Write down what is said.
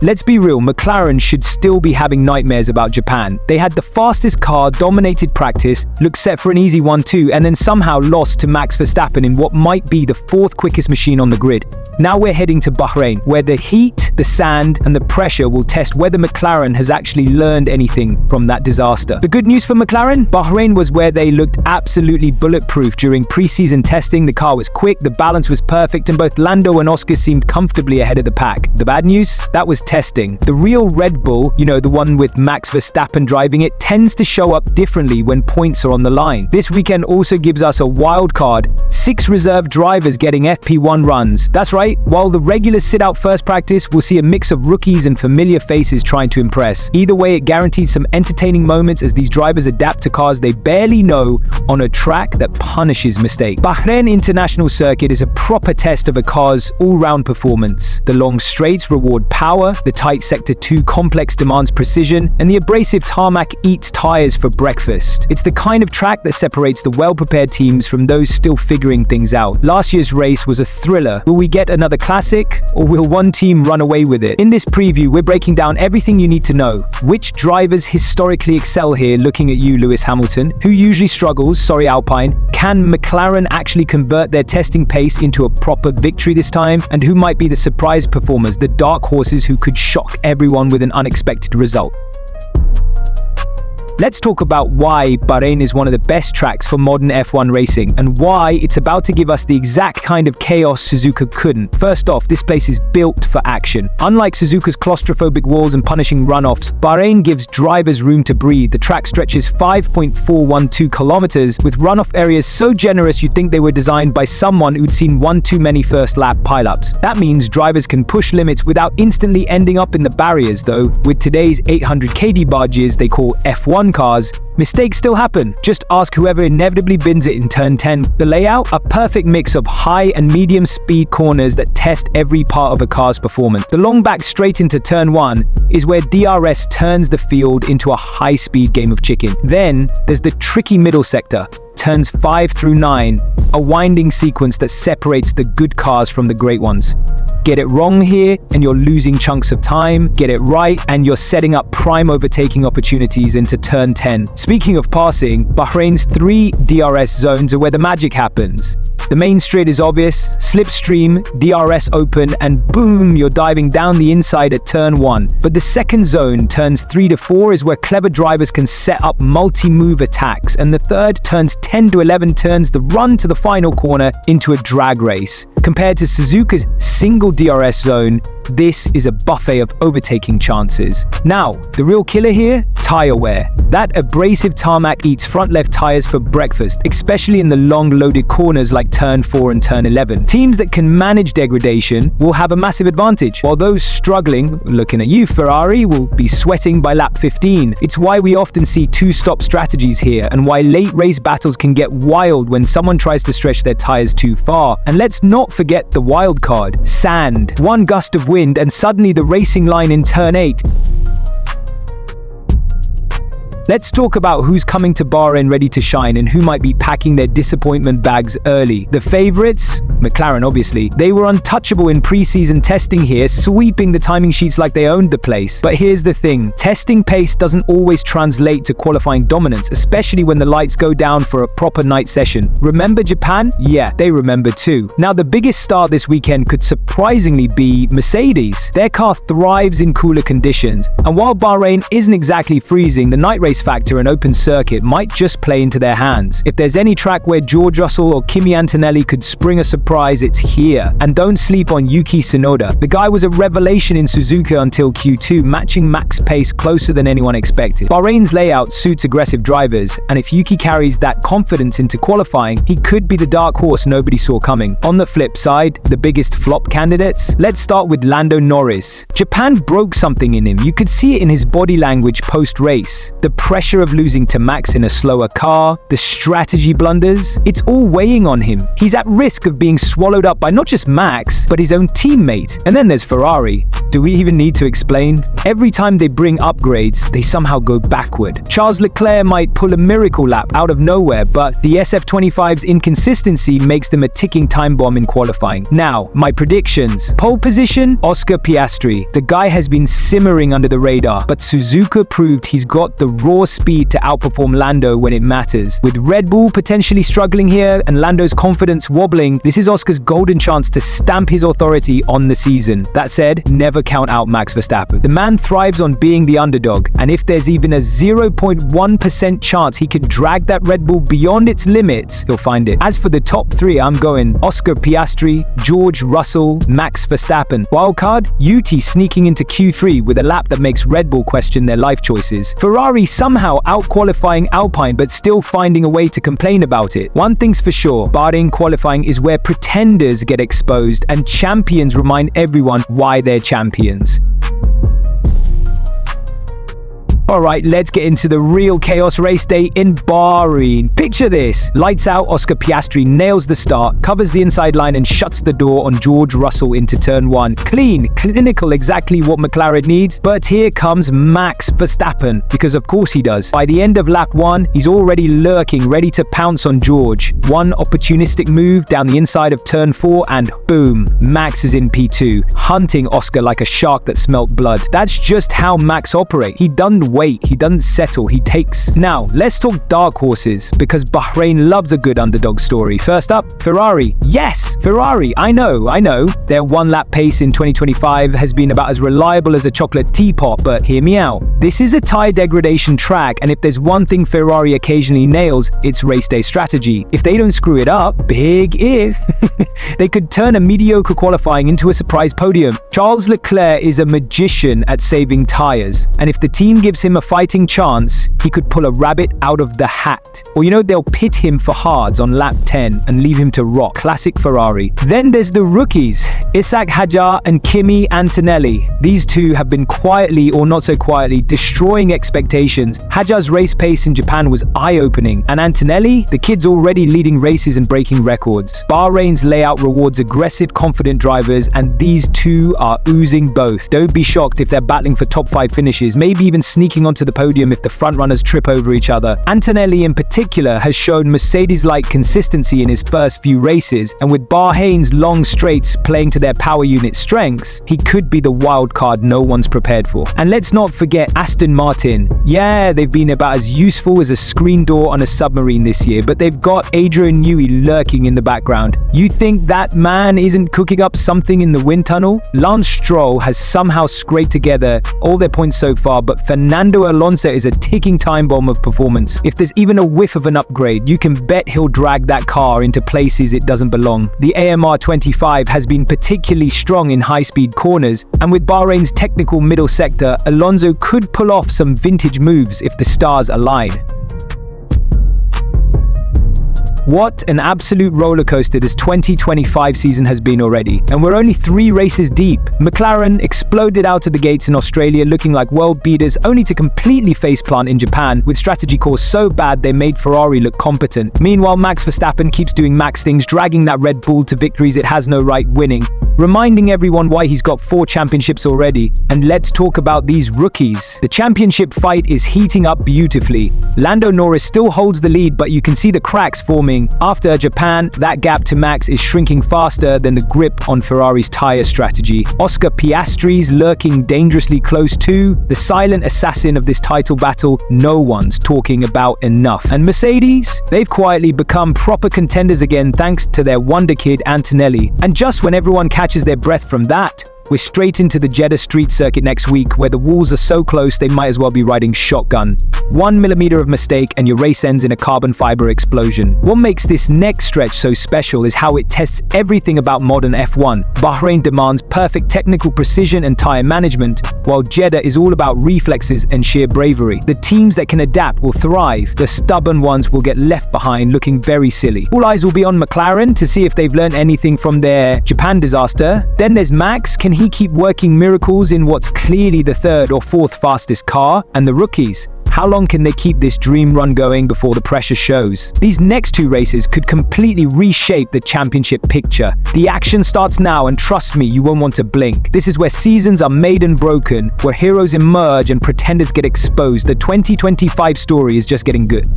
Let's be real, McLaren should still be having nightmares about Japan. They had the fastest car, dominated practice, looked set for an easy 1-2, and then somehow lost to Max Verstappen in what might be the 4th quickest machine on the grid. Now we're heading to Bahrain, where the heat, the sand, and the pressure will test whether McLaren has actually learned anything from that disaster. The good news for McLaren? Bahrain was where they looked absolutely bulletproof during pre-season testing. The car was quick, the balance was perfect, and both Lando and Oscar seemed comfortably ahead of the pack. The bad news? That was testing. The real Red Bull, the one with Max Verstappen driving it, tends to show up differently when points are on the line. This weekend also gives us a wild card, 6 reserve drivers getting FP1 runs. That's right. While the regulars sit out first practice, we'll see a mix of rookies and familiar faces trying to impress. Either way, it guarantees some entertaining moments as these drivers adapt to cars they barely know on a track that punishes mistakes. Bahrain International Circuit is a proper test of a car's all-round performance. The long straights reward power, the tight Sector 2 complex demands precision, and the abrasive tarmac eats tires for breakfast. It's the kind of track that separates the well-prepared teams from those still figuring things out. Last year's race was a thriller. Will we get another classic, or will one team run away with it? In this preview, we're breaking down everything you need to know. Which drivers historically excel here, looking at you, Lewis Hamilton? Who usually struggles? Sorry, Alpine. Can McLaren actually convert their testing pace into a proper victory this time? And who might be the surprise performers, the dark horses who could shock everyone with an unexpected result? Let's talk about why Bahrain is one of the best tracks for modern F1 racing, and why it's about to give us the exact kind of chaos Suzuka couldn't. First off, this place is built for action. Unlike Suzuka's claustrophobic walls and punishing runoffs, Bahrain gives drivers room to breathe. The track stretches 5.412 kilometers, with runoff areas so generous you'd think they were designed by someone who'd seen one too many first lap pileups. That means drivers can push limits without instantly ending up in the barriers, though. With today's 800 kd barges they call F1 cars, mistakes still happen. Just ask whoever inevitably bins it in turn 10. The layout? A perfect mix of high and medium speed corners that test every part of a car's performance. The long back straight into turn 1 is where DRS turns the field into a high-speed game of chicken. Then there's the tricky middle sector, turns 5 through 9, a winding sequence that separates the good cars from the great ones. Get it wrong here and you're losing chunks of time. Get it right and you're setting up prime overtaking opportunities into turn 10. Speaking of passing, Bahrain's 3 DRS zones are where the magic happens. The main straight is obvious, slipstream, DRS open, and boom, you're diving down the inside at turn 1. But the second zone, turns 3 to 4, is where clever drivers can set up multi-move attacks, and the third, turns 10 to 11, turns the run to the final corner into a drag race. Compared to Suzuka's single DRS zone, this is a buffet of overtaking chances. Now, the real killer here? Tire wear. That abrasive tarmac eats front left tires for breakfast, especially in the long loaded corners like turn 4 and turn 11. Teams that can manage degradation will have a massive advantage, while those struggling, looking at you Ferrari, will be sweating by lap 15. It's why we often see 2-stop strategies here, and why late race battles can get wild when someone tries to stretch their tires too far. And let's not forget the wild card, sand. One gust of wind and suddenly the racing line in turn 8. Let's talk about who's coming to Bahrain ready to shine and who might be packing their disappointment bags early. The favorites? McLaren, obviously. They were untouchable in pre-season testing here, sweeping the timing sheets like they owned the place. But here's the thing, testing pace doesn't always translate to qualifying dominance, especially when the lights go down for a proper night session. Remember Japan? Yeah, they remember too. Now, the biggest star this weekend could surprisingly be Mercedes. Their car thrives in cooler conditions, and while Bahrain isn't exactly freezing, the night race factor and open circuit might just play into their hands. If there's any track where George Russell or Kimi Antonelli could spring a surprise, it's here. And don't sleep on Yuki Tsunoda. The guy was a revelation in Suzuka until Q2, matching max pace closer than anyone expected. Bahrain's layout suits aggressive drivers, and if Yuki carries that confidence into qualifying, he could be the dark horse nobody saw coming. On the flip side, the biggest flop candidates? Let's start with Lando Norris. Japan broke something in him. You could see it in his body language post-race. The pressure of losing to Max in a slower car, the strategy blunders, it's all weighing on him. He's at risk of being swallowed up by not just Max, but his own teammate. And then there's Ferrari. Do we even need to explain? Every time they bring upgrades, they somehow go backward. Charles Leclerc might pull a miracle lap out of nowhere, but the SF25's inconsistency makes them a ticking time bomb in qualifying. Now, my predictions. Pole position, Oscar Piastri. The guy has been simmering under the radar, but Suzuka proved he's got the raw speed to outperform Lando when it matters. With Red Bull potentially struggling here and Lando's confidence wobbling, this is Oscar's golden chance to stamp his authority on the season. That said, never count out Max Verstappen. The man thrives on being the underdog, and if there's even a 0.1% chance he can drag that Red Bull beyond its limits, he'll find it. As for the top three, I'm going Oscar Piastri, George Russell, Max Verstappen. Wildcard, Yuti sneaking into Q3 with a lap that makes Red Bull question their life choices. Ferrari somehow out-qualifying Alpine but still finding a way to complain about it. One thing's for sure, Bahrain qualifying is where pretenders get exposed and champions remind everyone why they're champions. Alright, let's get into the real chaos race day in Bahrain. Picture this. Lights out, Oscar Piastri nails the start, covers the inside line and shuts the door on George Russell into turn 1. Clean, clinical, exactly what McLaren needs. But here comes Max Verstappen, because of course he does. By the end of lap 1, he's already lurking, ready to pounce on George. One opportunistic move down the inside of turn 4 and boom, Max is in P2, hunting Oscar like a shark that smelt blood. That's just how Max operates. He doesn't wait, he doesn't settle, he takes. Now, let's talk dark horses, because Bahrain loves a good underdog story. First up, Ferrari. Yes, Ferrari, I know. Their one-lap pace in 2025 has been about as reliable as a chocolate teapot, but hear me out. This is a tire degradation track, and if there's one thing Ferrari occasionally nails, it's race day strategy. If they don't screw it up, big if, they could turn a mediocre qualifying into a surprise podium. Charles Leclerc is a magician at saving tires, and if the team gives him a fighting chance, he could pull a rabbit out of the hat. Or they'll pit him for hards on lap 10 and leave him to rot. Classic Ferrari. Then there's the rookies, Isack Hadjar and Kimi Antonelli. These two have been quietly, or not so quietly, destroying expectations. Hadjar's race pace in Japan was eye-opening, and Antonelli, the kid's already leading races and breaking records. Bahrain's layout rewards aggressive, confident drivers, and these two are oozing both. Don't be shocked if they're battling for top 5 finishes, maybe even sneaking onto the podium if the frontrunners trip over each other. Antonelli in particular has shown Mercedes-like consistency in his first few races, and with Bahrain's long straights playing to their power unit strengths, he could be the wild card no one's prepared for. And let's not forget Aston Martin. Yeah, they've been about as useful as a screen door on a submarine this year, but they've got Adrian Newey lurking in the background. You think that man isn't cooking up something in the wind tunnel? Lance Stroll has somehow scraped together all their points so far, but Fernando Alonso is a ticking time bomb of performance. If there's even a whiff of an upgrade, you can bet he'll drag that car into places it doesn't belong. The AMR 25 has been particularly strong in high-speed corners, and with Bahrain's technical middle sector, Alonso could pull off some vintage moves if the stars align. What an absolute rollercoaster this 2025 season has been already, and we're only 3 races deep. McLaren exploded out of the gates in Australia looking like world beaters, only to completely faceplant in Japan with strategy calls so bad they made Ferrari look competent. Meanwhile, Max Verstappen keeps doing Max things, dragging that Red Bull to victories it has no right winning, reminding everyone why he's got 4 championships already. And let's talk about these rookies. The championship fight is heating up beautifully. Lando Norris still holds the lead, but you can see the cracks forming. After Japan, that gap to Max is shrinking faster than the grip on Ferrari's tire strategy. Oscar Piastri's lurking dangerously close too. The silent assassin of this title battle, no one's talking about enough. And Mercedes? They've quietly become proper contenders again thanks to their wonder kid Antonelli. And just when everyone catches their breath from that, we're straight into the Jeddah street circuit next week, where the walls are so close they might as well be riding shotgun. 1 millimeter of mistake and your race ends in a carbon fiber explosion. What makes this next stretch so special is how it tests everything about modern F1. Bahrain demands perfect technical precision and tire management, while Jeddah is all about reflexes and sheer bravery. The teams that can adapt will thrive. The stubborn ones will get left behind looking very silly. All eyes will be on McLaren to see if they've learned anything from their Japan disaster. Then there's Max. Can he keep working miracles in what's clearly the 3rd or 4th fastest car? And the rookies. How long can they keep this dream run going before the pressure shows? These next two races could completely reshape the championship picture. The action starts now, and trust me, you won't want to blink. This is where seasons are made and broken, where heroes emerge and pretenders get exposed. The 2025 story is just getting good.